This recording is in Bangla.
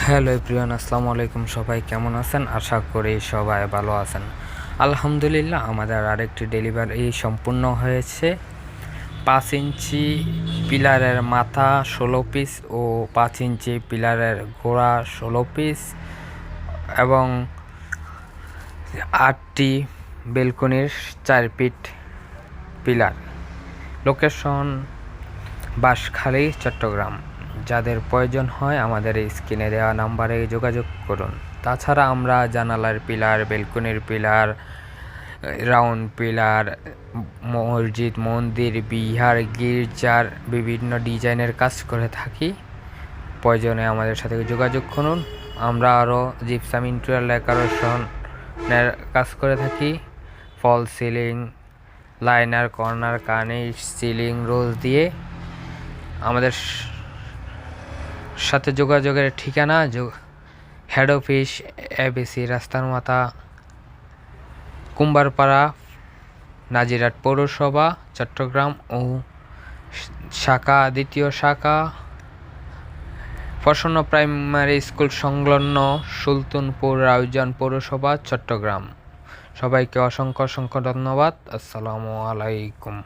হ্যালো এভরিওয়ান, আসসালামু আলাইকুম। সবাই কেমন আছেন? আশা করি সবাই ভালো আছেন। আলহামদুলিল্লাহ, আমাদের আরেকটি ডেলিভারি সম্পূর্ণ হয়েছে। 5 ইঞ্চি পিলারের মাথা 16 পিস ও 5 ইঞ্চি পিলারের গোড়া 16 পিস এবং 8টি বেলকনির 4 feet pillar. Location Banshkhali, Chittagong. যাদের প্রয়োজন হয় আমাদের এই স্ক্রিনে দেওয়া নাম্বারে যোগাযোগ করুন। তাছাড়া আমরা জানালার পিলার, বেলকনির পিলার, রাউন্ড পিলার, মসজিদ, মন্দির, বিহার, গির্জার বিভিন্ন ডিজাইনের কাজ করে থাকি। প্রয়োজনে আমাদের সাথে যোগাযোগ করুন। আমরা আরও জিপসাম ইন্টেরিয়র ডেকোরেশনের কাজ করে থাকি। ফল সিলিং, লাইনার, কর্নার, কার্নিশ, সিলিং রোজ দিয়ে। আমাদের সাথে যোগাযোগের ঠিকানা হেড অফিস এবিসি রাস্তার মাথা, কুম্বারপাড়া, নাজিরহাট পৌরসভা, চট্টগ্রাম ও শাখা, দ্বিতীয় শাখা প্রসন্ন প্রাইমারি স্কুল সংলগ্ন সুলতানপুর, রাউজান পৌরসভা, চট্টগ্রাম। সবাইকে অসংখ্য ধন্যবাদ। আসসালামু আলাইকুম।